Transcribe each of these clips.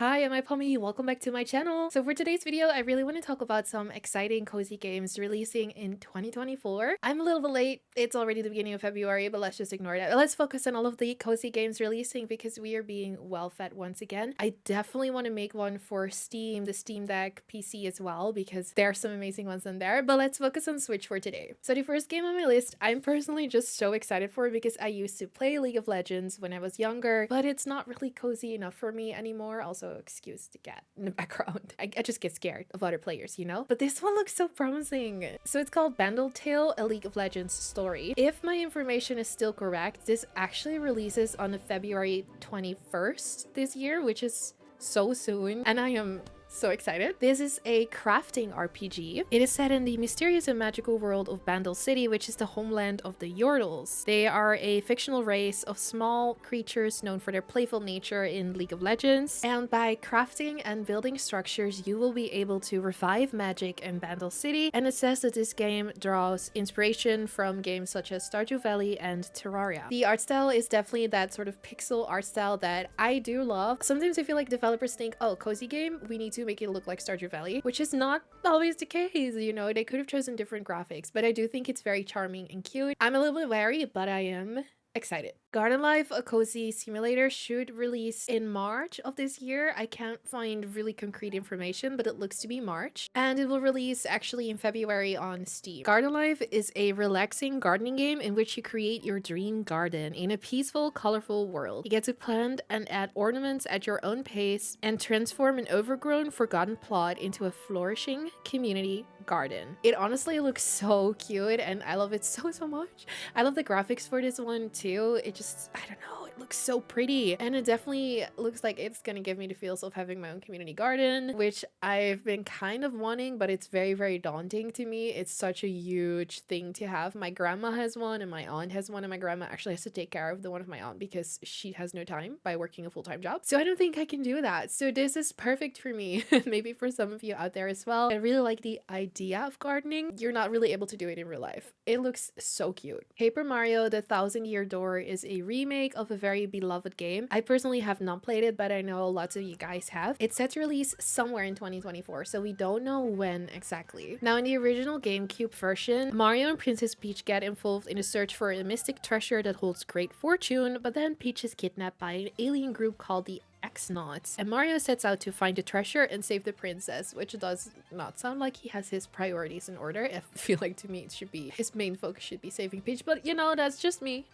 Hi, I'm Pommy. Welcome back to my channel. So for today's video, I really want to talk about some exciting cozy games releasing in 2024. I'm a little bit late. It's already the beginning of February, but let's just ignore that. Let's focus on all of the cozy games releasing because we are being well fed once again. I definitely want to make one for Steam, the Steam Deck PC as well, because there are some amazing ones in there. But let's focus on Switch for today. So the first game on my list, I'm personally just so excited for because I used to play League of Legends when I was younger, but it's not really cozy enough for me anymore. Also, excuse the cat in the background. I just get scared of other players, you know? But this one looks so promising. So it's called Bandal Tale, a League of Legends story. If my information is still correct, this actually releases on February 21st this year, which is so soon. And I am so excited. This is a crafting RPG. It is set in the mysterious and magical world of Bandle City, which is the homeland of the Yordles. They are a fictional race of small creatures known for their playful nature in League of Legends. And by crafting and building structures, you will be able to revive magic in Bandle City. And it says that this game draws inspiration from games such as Stardew Valley and Terraria. The art style is definitely that sort of pixel art style that I do love. Sometimes I feel like developers think, oh, cozy game, we need to make it look like Stardew Valley, which is not always the case, you know, they could have chosen different graphics, but I do think it's very charming and cute. I'm a little bit wary, but I am excited. Garden Life, a cozy simulator, should release in March of this year. I can't find really concrete information, but it looks to be March. And it will release actually in February on Steam. Garden Life is a relaxing gardening game in which you create your dream garden in a peaceful, colorful world. You get to plant and add ornaments at your own pace and transform an overgrown, forgotten plot into a flourishing community garden. It honestly looks so cute and I love it so much. I love the graphics for this one too. I don't know, it looks so pretty and it definitely looks like it's gonna give me the feels of having my own community garden, which I've been kind of wanting, but it's very daunting to me. It's such a huge thing to have. My grandma has one and my aunt has one, and my grandma actually has to take care of the one of my aunt because she has no time by working a full-time job. So I don't think I can do that. So this is perfect for me. Maybe for some of you out there as well. I really like the idea of gardening. You're not really able to do it in real life. It looks so cute. Paper Mario, the Thousand-Year Door is a remake of a very beloved game. I personally have not played it, but I know lots of you guys have. It's set to release somewhere in 2024, so we don't know when exactly. Now, in the original GameCube version, Mario and Princess Peach get involved in a search for a mystic treasure that holds great fortune, but then Peach is kidnapped by an alien group called the X-Nauts, and Mario sets out to find the treasure and save the princess, which does not sound like he has his priorities in order. I feel like to me it should be his main focus should be saving Peach, but you know, that's just me.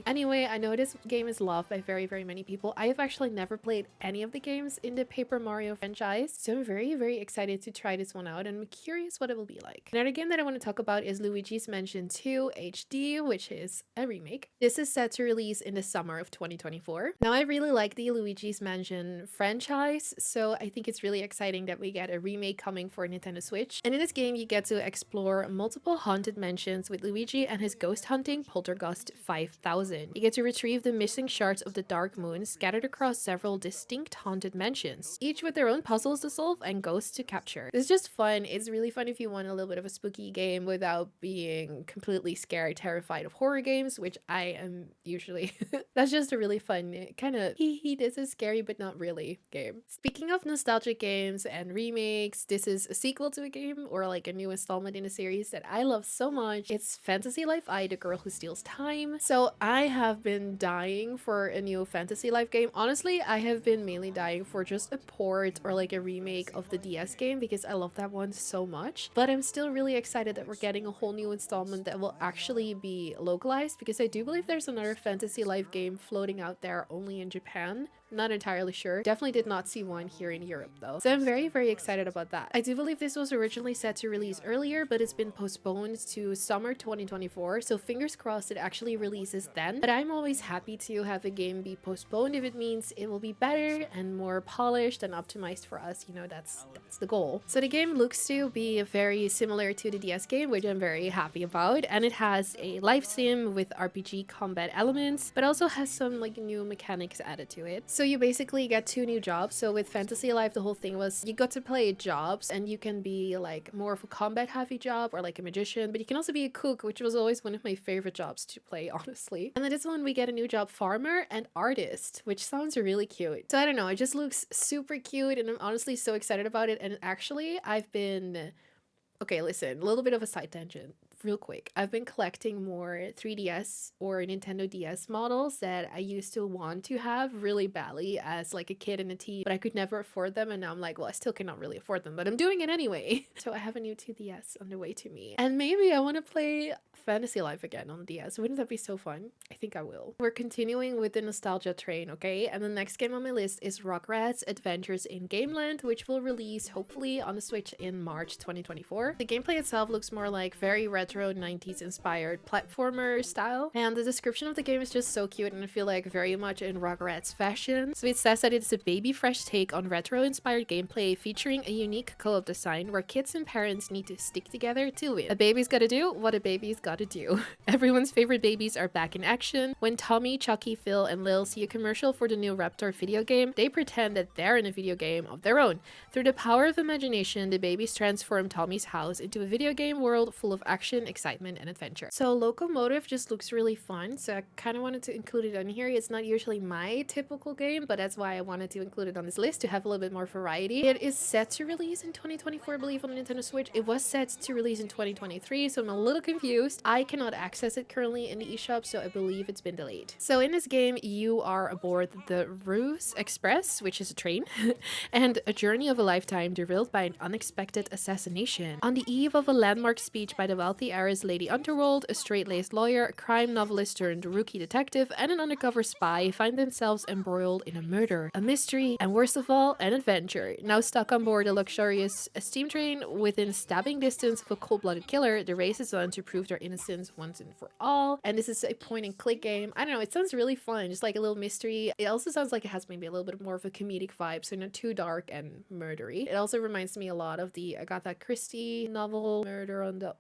Anyway, I know this game is loved by very many people. I have actually never played any of the games in the Paper Mario franchise, so I'm very excited to try this one out and I'm curious what it will be like. Another game that I want to talk about is Luigis Mansion 2 HD, which is a remake. This is set to release in the summer of 2024. Now, I really like the Luigi's Mansion franchise, so I think it's really exciting that we get a remake coming for Nintendo Switch. And in this game, you get to explore multiple haunted mansions with Luigi and his ghost hunting Poltergust 5000. You get to retrieve the missing shards of the Dark Moon scattered across several distinct haunted mansions, each with their own puzzles to solve and ghosts to capture. It's just fun. It's really fun if you want a little bit of a spooky game without being completely scared, terrified of horror games, which I am usually. That's just a really fun kind of this is scary but not really game. Speaking of nostalgic games and remakes, this is a sequel to a game or like a new installment in a series that I love so much. It's Fantasy Life I, The Girl Who Steals Time. So I have been dying for a new Fantasy Life game. Honestly, I have been mainly dying for just a port or like a remake of the DS game because I love that one so much. But I'm still really excited that we're getting a whole new installment that will actually be localized, because I do believe there's another Fantasy Life game floating out there only in Japan. Not entirely sure. Definitely did not see one here in Europe though. So I'm very excited about that. I do believe this was originally set to release earlier, but it's been postponed to summer 2024. So fingers crossed it actually releases then. But I'm always happy to have a game be postponed if it means it will be better and more polished and optimized for us. You know, that's the goal. So the game looks to be very similar to the DS game, which I'm very happy about. And it has a life sim with RPG combat elements, but also has some like new mechanics added to it. So So you basically get 2 new jobs. So with Fantasy Life, the whole thing was you got to play jobs and you can be like more of a combat heavy job or like a magician, but you can also be a cook, which was always one of my favorite jobs to play, honestly. And then this one we get a new job, farmer and artist, which sounds really cute. So I don't know, it just looks super cute and I'm honestly so excited about it. And actually I've been, okay, listen, a little bit of a side tangent real quick. I've been collecting more 3DS or Nintendo DS models that I used to want to have really badly as like a kid and a teen, but I could never afford them. And now I'm like, well, I still cannot really afford them, but I'm doing it anyway. So I have a new 2DS on the way to me. And maybe I want to play Fantasy Life again on DS. Wouldn't that be so fun? I think I will. We're continuing with the nostalgia train, okay? And the next game on my list is Rugrats Adventures in Gameland, which will release hopefully on the Switch in March 2024. The gameplay itself looks more like very retro 90s inspired platformer style, and the description of the game is just so cute and I feel like very much in Rugrats fashion. So it says that it's a baby fresh take on retro inspired gameplay featuring a unique co-op design where kids and parents need to stick together to win. A baby's gotta do what a baby's gotta do. Everyone's favorite babies are back in action. When Tommy, Chucky, Phil and Lil see a commercial for the new Raptor video game, they pretend that they're in a video game of their own. Through the power of imagination, the babies transform Tommy's house into a video game world full of action, excitement and adventure. So Loco Motive just looks really fun, so I kind of wanted to include it on here. It's not usually my typical game, but that's why I wanted to include it on this list to have a little bit more variety. It is set to release in 2024, I believe, on the Nintendo Switch. It was set to release in 2023, so I'm a little confused. I cannot access it currently in the eShop, so I believe it's been delayed. So in this game, you are aboard the Ruse Express, which is a train, and a journey of a lifetime derailed by an unexpected assassination. On the eve of a landmark speech by the wealthy heiress Lady Underworld, a straight-laced lawyer, a crime novelist turned rookie detective, and an undercover spy find themselves embroiled in a murder, a mystery, and worst of all, an adventure. Now stuck on board a luxurious steam train within stabbing distance of a cold-blooded killer, the race is on to prove their innocence once and for all. And this is a point-and-click game. I don't know, it sounds really fun, just like a little mystery. It also sounds like it has maybe a little bit more of a comedic vibe, so not too dark and murdery. It also reminds me a lot of the Agatha Christie novel, Murder on the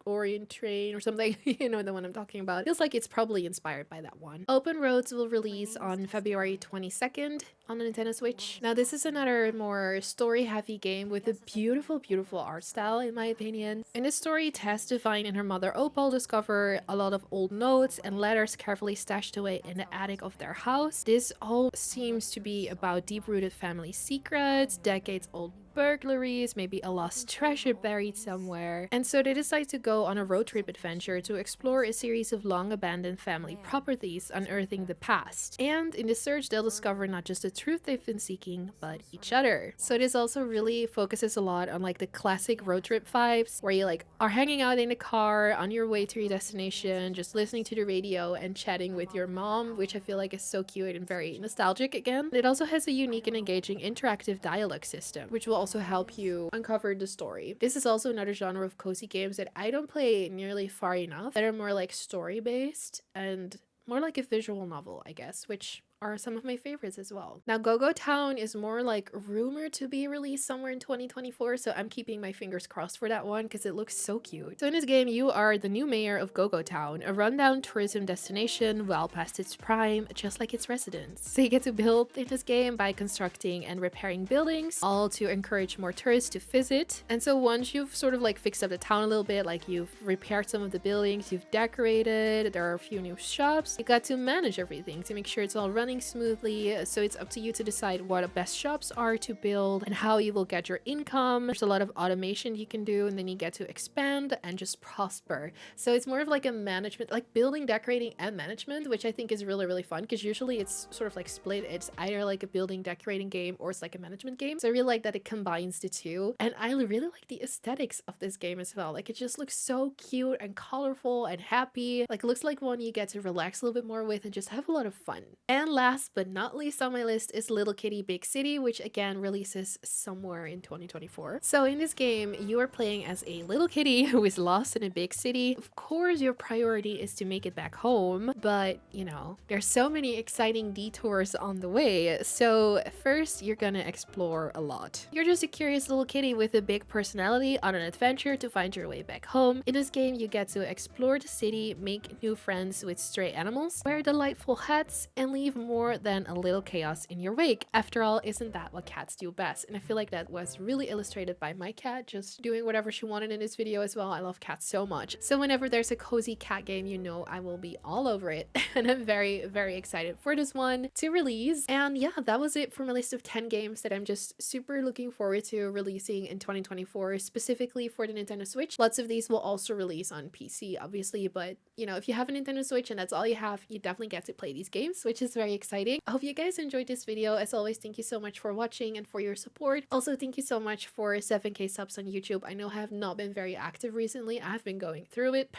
Orient Train or something. You know the one I'm talking about. Feels like it's probably inspired by that one. Open Roads will release on February 22nd on the Nintendo Switch. Now this is another more story heavy game with a beautiful art style in my opinion. In this story, Tess, Divine and her mother Opal discover a lot of old notes and letters carefully stashed away in the attic of their house. This all seems to be about deep-rooted family secrets, decades old burglaries, maybe a lost treasure buried somewhere. And so they decide to go on a road trip adventure to explore a series of long abandoned family properties, unearthing the past. And in the search, they'll discover not just the truth they've been seeking, but each other. So this also really focuses a lot on like the classic road trip vibes, where you like are hanging out in the car on your way to your destination, just listening to the radio and chatting with your mom, which I feel like is so cute and very nostalgic again. It also has a unique and engaging interactive dialogue system, which will also help you uncover the story. This is also another genre of cozy games that I don't play nearly far enough, that are more like story based and more like a visual novel, I guess, which are some of my favorites as well. Now, Goo Town is more like rumored to be released somewhere in 2024, so I'm keeping my fingers crossed for that one because it looks so cute. So in this game, you are the new mayor of Goo Town, a rundown tourism destination well past its prime, just like its residents. So you get to build in this game by constructing and repairing buildings, all to encourage more tourists to visit. And so once you've sort of like fixed up the town a little bit, like you've repaired some of the buildings, you've decorated, there are a few new shops, you got to manage everything to make sure it's all running smoothly. So it's up to you to decide what the best shops are to build and how you will get your income. There's a lot of automation you can do, and then you get to expand and just prosper. So it's more of like a management, like building, decorating and management, which I think is really fun, because usually it's sort of like split. It's either like a building decorating game or it's like a management game. So I really like that it combines the two, and I really like the aesthetics of this game as well. Like it just looks so cute and colorful and happy. Like it looks like one you get to relax a little bit more with and just have a lot of fun. And last but not least on my list is Little Kitty Big City, which again releases somewhere in 2024. So in this game, you are playing as a little kitty who is lost in a big city. Of course, your priority is to make it back home, but you know, there's so many exciting detours on the way. So first, you're gonna explore a lot. You're just a curious little kitty with a big personality on an adventure to find your way back home. In this game, you get to explore the city, make new friends with stray animals, wear delightful hats, and leave more than a little chaos in your wake. After all, isn't that what cats do best? And I feel like that was really illustrated by my cat just doing whatever she wanted in this video as well. I love cats so much. So whenever there's a cozy cat game, you know I will be all over it. And I'm very, very excited for this one to release. And yeah, that was it for my list of 10 games that I'm just super looking forward to releasing in 2024, specifically for the Nintendo Switch. Lots of these will also release on PC, obviously, but you know, if you have a Nintendo Switch and that's all you have, you definitely get to play these games, which is very exciting. I hope you guys enjoyed this video. As always, thank you so much for watching and for your support. Also, thank you so much for 7K subs on YouTube. I know I have not been very active recently. I've been going through it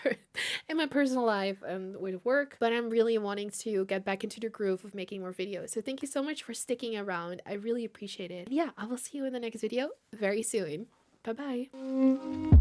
in my personal life and with work, but I'm really wanting to get back into the groove of making more videos. So thank you so much for sticking around. I really appreciate it. Yeah, I will see you in the next video very soon. Bye bye.